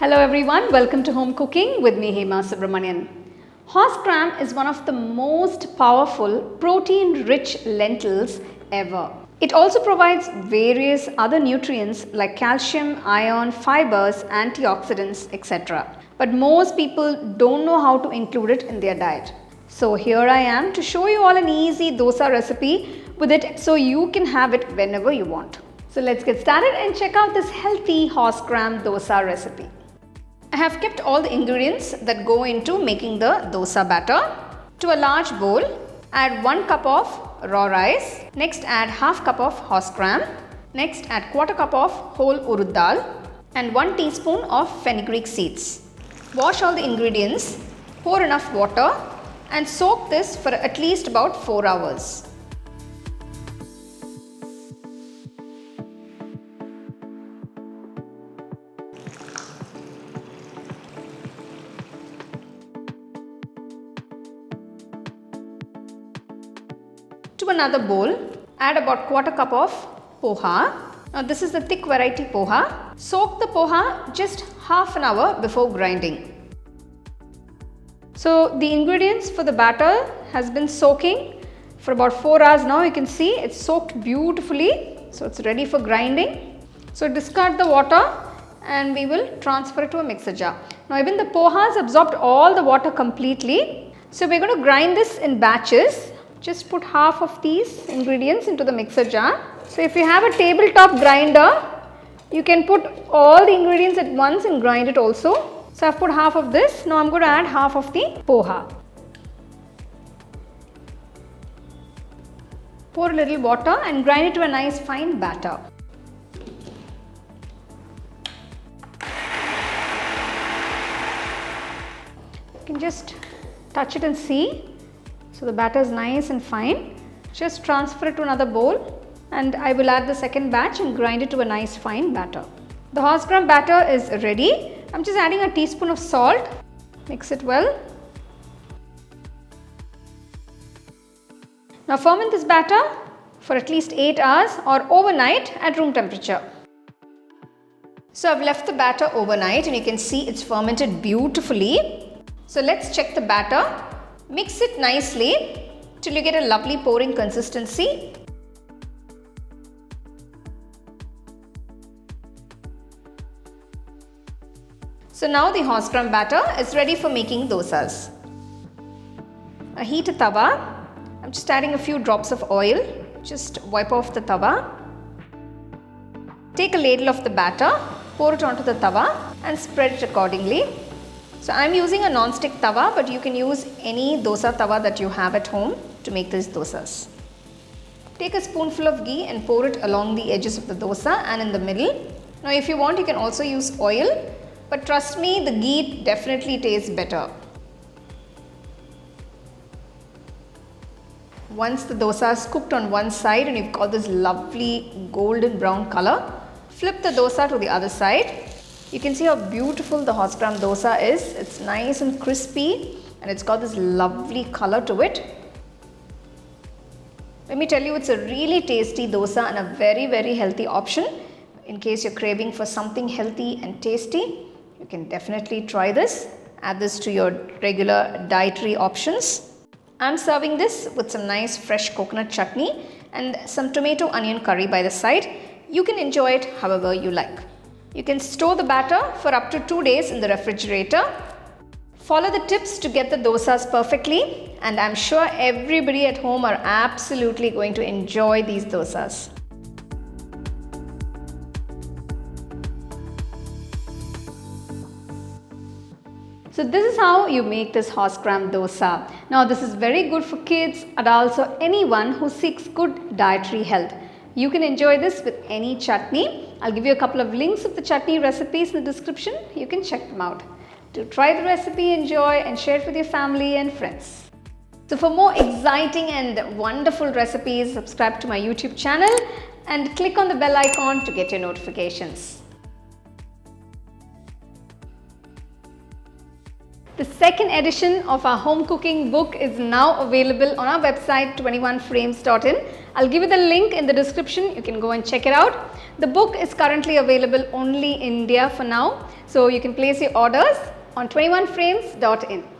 Hello everyone, welcome to Home Cooking with me Hema Subramanian. Horsegram is one of the most powerful protein-rich lentils ever. It also provides various other nutrients like calcium, iron, fibers, antioxidants, etc. But most people don't know how to include it in their diet. So here I am to show you all an easy dosa recipe with it so you can have it whenever you want. So let's get started and check out this healthy horsegram dosa recipe. I have kept all the ingredients that go into making the dosa batter. To a large bowl, add 1 cup of raw rice. Next add half cup of horsegram. Next add quarter cup of whole urad dal and 1 teaspoon of fenugreek seeds. Wash all the ingredients, pour enough water and soak this for at least about 4 hours. To another bowl, add about quarter cup of poha. Now this is the thick variety poha. Soak the poha just half an hour before grinding. So the ingredients for the batter has been soaking for about 4 hours now. You can see it's soaked beautifully. So it's ready for grinding. So discard the water and we will transfer it to a mixer jar. Now even the poha has absorbed all the water completely. So we're going to grind this in batches. Just put half of these ingredients into the mixer jar. So if you have a tabletop grinder, you can put all the ingredients at once and grind it also. So I've put half of this. Now I'm going to add half of the poha. Pour a little water and grind it to a nice fine batter. You can just touch it and see. So the batter is nice and fine. Just transfer it to another bowl and I will add the second batch and grind it to a nice fine batter. The horsegram batter is ready. I'm just adding a teaspoon of salt. Mix it well. Now ferment this batter for at least 8 hours or overnight at room temperature. So I've left the batter overnight and you can see it's fermented beautifully. So let's check the batter. Mix it nicely till you get a lovely pouring consistency. So now the horsegram batter is ready for making dosas. I heat a tawa. I'm just adding a few drops of oil. Just wipe off the tawa. Take a ladle of the batter, pour it onto the tawa and spread it accordingly. So I am using a non-stick tawa, but you can use any dosa tawa that you have at home to make these dosas. Take a spoonful of ghee and pour it along the edges of the dosa and in the middle. Now if you want, you can also use oil, but trust me, the ghee definitely tastes better. Once the dosa is cooked on one side and you've got this lovely golden brown color, flip the dosa to the other side. You can see how beautiful the horsegram dosa is. It's nice and crispy and it's got this lovely color to it. Let me tell you, it's a really tasty dosa and a very healthy option. In case you're craving for something healthy and tasty, you can definitely try this. Add this to your regular dietary options. I'm serving this with some nice fresh coconut chutney and some tomato onion curry by the side. You can enjoy it however you like. You can store the batter for up to 2 days in the refrigerator. Follow the tips to get the dosas perfectly and I'm sure everybody at home are absolutely going to enjoy these dosas. So this is how you make this horsegram dosa. Now this is very good for kids, adults or anyone who seeks good dietary health. You can enjoy this with any chutney. I'll give you a couple of links of the chutney recipes in the description. You can check them out. To try the recipe, enjoy and share it with your family and friends. So for more exciting and wonderful recipes, subscribe to my YouTube channel and click on the bell icon to get your notifications. The second edition of our home cooking book is now available on our website 21frames.in. I'll give you the link in the description. You can go and check it out. The book is currently available only in India for now, so you can place your orders on 21frames.in.